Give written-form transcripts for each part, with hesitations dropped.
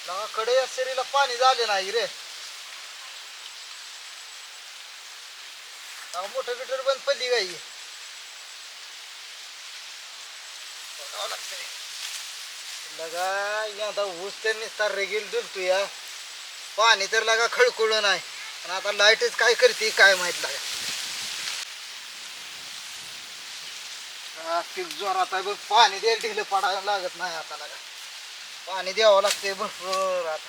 कडे या शरीराला पाणी झाले नाही रे. मोठं बिटर बंद पडली गाई. लगा यंदा ऊस तर निस्तार रेगील दुलतो या. पाणी तर लगा खळखळून आहे. आणि आता लाईटच काय करते काय माहित लागा. जोरात आहे बघ. पाणी द्यायला ढिलं पडायला लागत नाही आता लगा. पाणी द्यावं लागते भरपूर आता.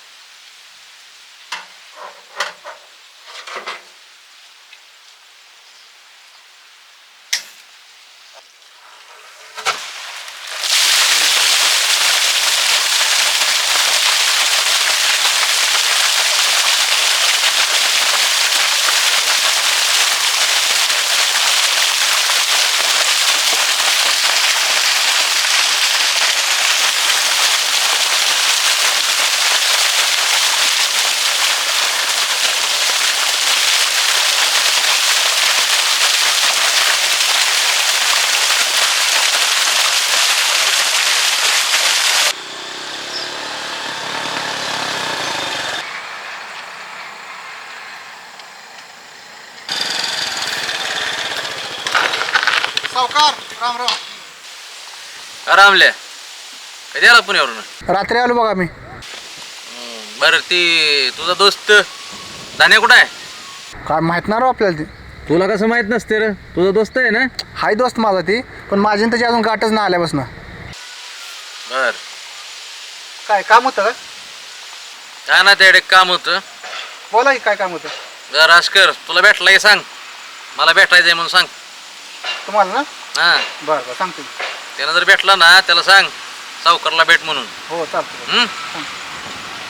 सावकार राम राम. रामल्या कधी आला पुण्यावरून? रात्री आलो बघा मी. बरं ती तुझा दोस्त दाण्या कुठं आहे? काय माहित ना राव आपल्याला. ती तुला कसं माहित नसते रे? तुझा दोस्त आहे ना? हाय दोस्त माझा ती. पण माझी त्याची अजून गाठच नाही आल्यापासून. बर काय काम होतं का? काय ना त्याकडे काम होतं. बोला की काय काम होतं. जर कर तुला भेटला की सांग. मला भेटायचंय म्हणून सांग. तुम्हाला ना? हा बरं बरं सांगतो. त्यानं जर भेटला ना त्याला सांग सावकारला भेट म्हणून. हो चालतं.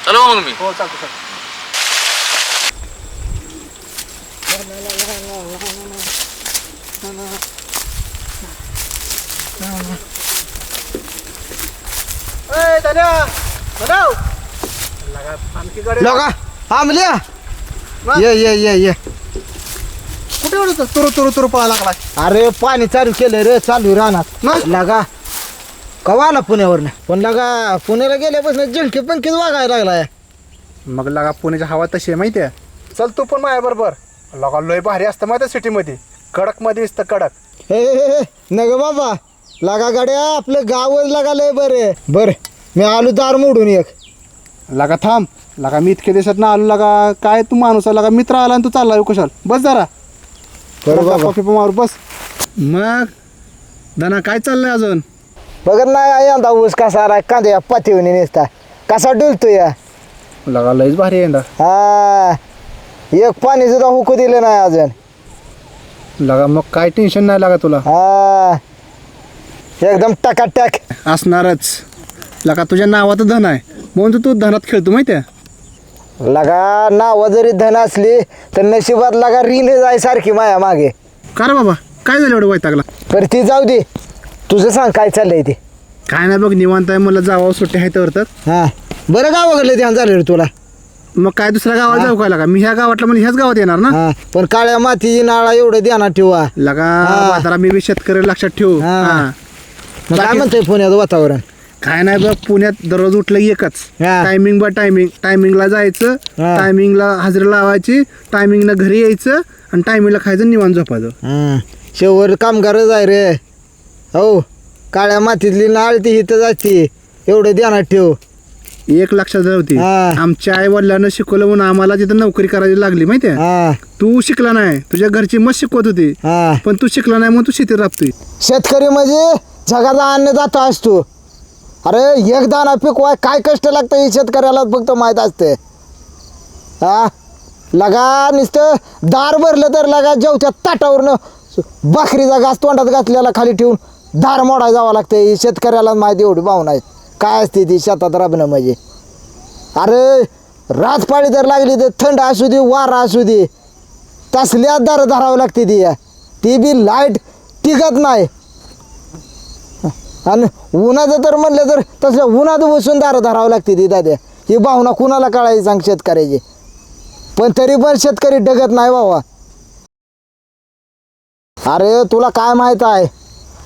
चलो मग मी. हो चालतं चालतं. लगा आमल्या ये ये ये ये. कुठे एवढं तुरु तुरु तुरु पळा लागला? अरे पाणी चालू केलं रे. चालू राहणार लगा. कवा आला पुण्यावरनं? पण लगा पुण्याला गेल्यापासून जिंके पंखीच वागायला लागलाय. मग लगा पुण्याची हवा तशी आहे माहिती आहे. चल तू पण माझ्या बरोबर. लगा लय भारी असतं माहिती सिटीमध्ये. कडक मध्ये दिसतं कडक. हे नग बाबा लगा गाड्या आपलं गावच लगा लय बरे. बर मी आलो दार मोडून एक. लगा थांब. लगा मी इतके दिवसात ना आलो. लगा काय तू माणूस आहे. लगा मित्र आला आणि तू चालला कुशाल. बस जरा कॉफी पण मारू बस. मग दाना काय चाललंय अजून? बघत नाही यंदा ऊस कसा आला. कांद्या पाठीवणी नेसता कसा डुलतो या. लगा लयच भारी आहे. हा एक पाणी सुद्धा हुकू दिलं नाही अजून. लगा मग काय टेन्शन नाही लागा तुला. हा एकदम टकाटक असणारच. लगा तुझ्या नावात धन आहे म्हणून तू धनात खेळतो माहिती आहे. लगा नाव जरी धन असली तर नशिबात लगा रीने जाय सारखी माया मागे. का रे बाबा काय झालं एवढं वैतागला? पर ती जाऊ दे. तुझं सांग काय चाललंय ते. काय नाही बघ निवांत आहे. मला जावं सुट्टी आहे तर. हा बरं गावाकडलं ध्यान झालं रे तुला. मग काय दुसऱ्या गावात जाऊ काय? लागा मी ह्या गावातला म्हणजे ह्याच गावात येणार ना. हा पण काळ्या मातीची नाळा एवढं ध्यानात ठेवा. लगा म्हातारा मी बी शेतकरी लक्षात ठेवू. हा. मग काय म्हणतोय पुण्यात वातावरण? काय नाही बघ पुण्यात दररोज उठलं एकच हा. टायमिंग बा टायमिंग. टायमिंगला जायचं. हा. टायमिंगला हजेरी लावायची. टायमिंगला घरी यायचं आणि टायमिंगला खायचं निवांत झोपायचं. शेवर कामगारच आहे रे. हो काळ्या मातीतली नाळ ती इथं जाते एवढं ध्यानात ठेव. एक लक्षात होती. हा. आमच्या आई वडिलांना शिकवलं म्हणून आम्हाला तिथं नोकरी करायला लागली माहितीये. हा तू शिकला नाही. तुझ्या घरची मस्त शिकवत होती. हा पण तू शिकला नाही म्हणून तू शेतीत राबतोय. शेतकरी म्हणजे जगाचा अन्नदाता असतो. अरे एक दाना पिकवाय काय कष्ट लागतं हे शेतकऱ्याला फक्त माहीत असते. हा लगा नुसतं दार भरलं तर लगा जेवच्या ताटावरनं भाकरीचा घास तोंडात घातलेला खाली ठेवून दार मोडायला जावं लागतं. हे शेतकऱ्याला माहिती एवढी भावना आहे काय असते ती शेतात राबणं म्हणजे. अरे रातपाळी जर लागली तर थंड असू दे वारा असू दे तसल्या दार धरावं लागते ती बी लाईट टिकत नाही. आणि उन्हाचं तर म्हणलं तर तसल्या उन्हात बसून दारं धरावं लागते ती दाद्या. ही भावना कुणाला कळायची सांग शेतकऱ्याची. पण तरी पण शेतकरी डगत नाही बाबा. अरे तुला काय माहित आहे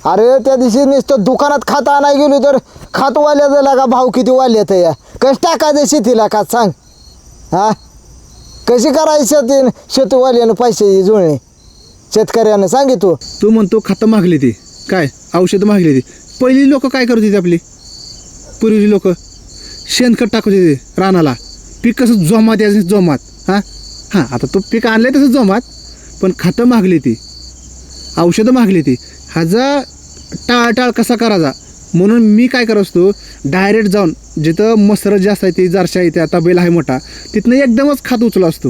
अरे त्या दिवशी नुसतं दुकानात खात आणाय गेलो तर खातवाल्याचं लागा भाव किती वाढले तर या कशी टाकायचं शेतीला का सांग हा कशी करायची शेतवाल्यानं पैसे जुळणे शेतकऱ्यानं सांगितू तू म्हणतो खतं मागली ती काय औषधं मागली ती पहिली लोक काय करत होती आपली पूर्वीची लोक शेणखत टाकत होते रानाला पीक कसं जोमात यायचं जोमात हां आता तो पीक आणलं तसं जोमात पण खतं मागली ती औषधं मागली ती ह्याचा टाळटाळ कसा करायचा म्हणून मी काय करत असतो डायरेक्ट जाऊन जिथं मसरत जास्त आहे ती जारशा येते आता बैल आहे मोठा तिथनं एकदमच खात उचला असतो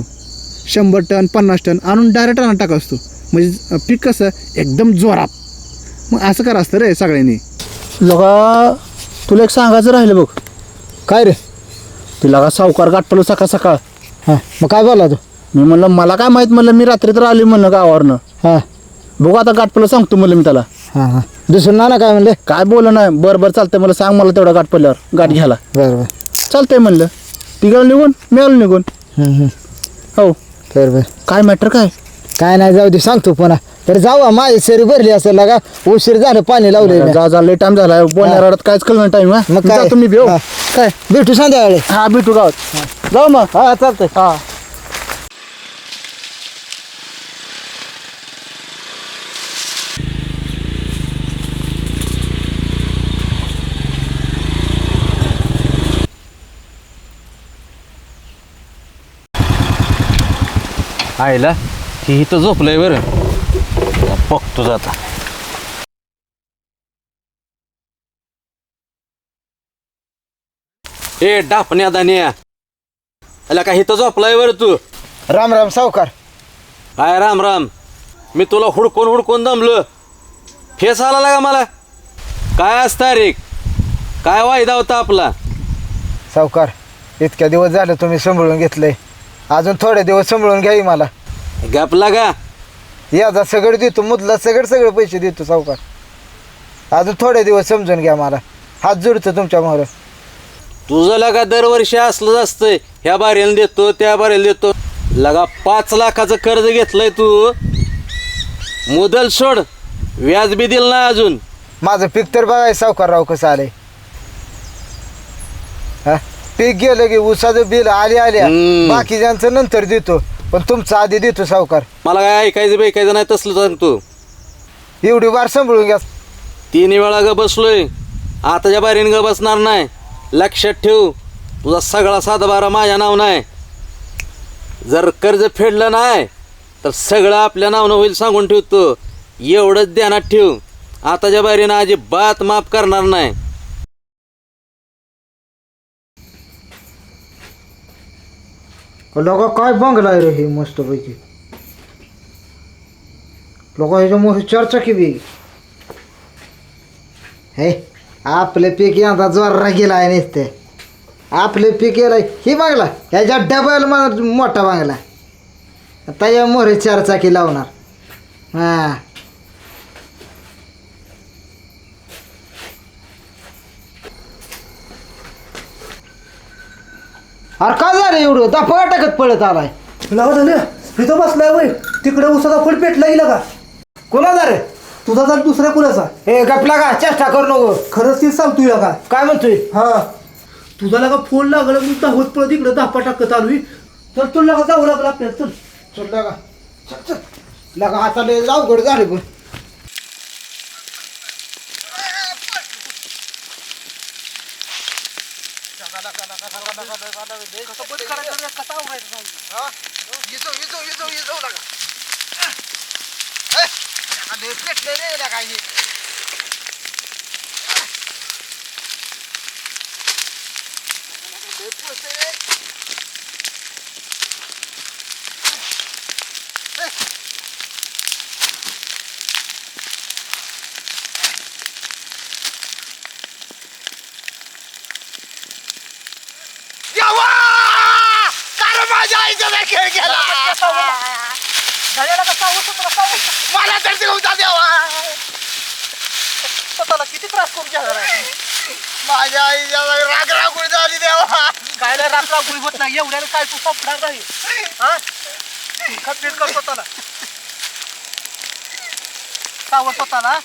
100 टन 50 टन आणून डायरेक्ट रानात टाकत असतो म्हणजे पीक कसं एकदम जोरात मग असं करा असतं रे सगळ्यांनी लगा तुला एक सांगायचं राहिलं बघ काय रे तिला का सावकार गाठपलो सकाळ सकाळ हां मग काय बोला तू मी म्हणलं मला काय माहीत म्हणलं मी रात्री तर आली म्हणलं गावावरनं हां बघू आता गाठपलं सांगतो म्हणलं मी त्याला हां हां दुसरं ना काय म्हणले काय बोललं नाही बरं चालतंय मला सांग मला तेवढा गाठ पडल्यावर गाठ घ्यायला बरं बरं चालतंय म्हणलं ती गेलं निघून मी आलो निघून हो बरं बरं काय मॅटर काय नाही जाऊ दे सांगतो पुन्हा तर जाऊ माझी सरी भरली असेल लागा उशीर झालं पाणी लावले जा लय टाइम झाला बोलण्या रडत कायच कळलं टाइम मग काय? तुम्ही भेऊ हा. काय भेटू संध्याकाळी हा भेटू गावात जाऊ मग हा चालतंय हा आईला ही इथं झोपलंय बरं बघतो जाता ए डापण्या दान्या आला का इथं झोपलाय बरं तू राम राम सावकार काय राम राम मी तुला हुडकून दमलो फेस आला लागा मला काय आज तारीख काय वायदा होता आपला सावकार इतक्या दिवस झाले तुम्ही सांभाळून घेतलंय अजून थोडे दिवस सांभाळून घ्यावी मला गॅप लागा याचा सगळं देतो मुदला सगळे पैसे देतो सावकार अजून थोडे दिवस समजून घ्या मला हात जोडतो तुमच्या मोहर तुझं लगा दरवर्षी असलंच असतंय ह्या बारेला देतो त्या बारेला देतो लगा 5 लाखाचं कर्ज घेतलंय तू मुदल सोड व्याज बी दिलं नाही अजून माझं पीक तर बघाय सावकारराव कसं आलंय हा पीक गेलं की ऊसाचं बिल आल्या बाकीच्यांचं नंतर देतो पण तुमचं आधी देतो सावकार मला काय ऐकायचं नाही तसलं सांगतो एवढी वार सांभाळून घ्या 3 वेळा ग बसलोय आताच्या बारीने ग बसणार नाही लक्षात ठेव तुझा सगळा 7-12 माझ्या नाव नाही जर कर्ज फेडलं नाही तर सगळं आपल्या नावनं होईल सांगून ठेवतो एवढंच ध्यानात ठेव आताच्या बारीनं अजिबात माफ करणार नाही लोक काय बंगलाय रे हे मस्त पैकी लोक ह्याच्यामुळे चर्चा केली हे आपले पीक यंदा जोराला गेला आहे नुसते आपले पीक गेलाय ही बंगला ह्याच्या डबल मोठा बंगला आता या मोहरे 4 चाकी लावणार हां अरे काय झालं एवढं दापा टाकत पळत आलाय तुला झालं इथं बसलाय वय तिकडे उसाचा फुल पेटला गेला का कोणाचा रे तुझा जात दुसऱ्या कुणाचा हे गपला का चेष्टा करू नको खरंच तीच सांगतोय का काय म्हणतोय हा तुझा लागा फोन लागला मी धावत पळत इकडे धापा टाकत आलोय तर तुला लागा जावं लागलं आपल्याला चल चल लगा चल लगा आता लय अवघड झाले पण मला तर दिवसा द्यावा स्वतःला किती त्रास करून घ्यायला माझ्या आईच्या राग रागुळी झाली देवा काय नाही राग रागुळी होत नाही एवढ्याला काय तू संपणार नाही हा खतबीत कर स्वतःला सावं स्वतःला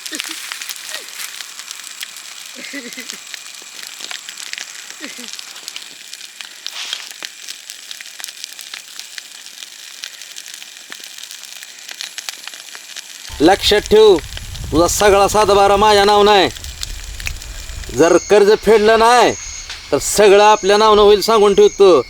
लक्षात ठेव, तुझा सगळा सातबारा माझ्या नाव नाही. जर कर्ज फेडलं नाही तर सगळं आपल्या नावनं होईल सांगून ठेवतो.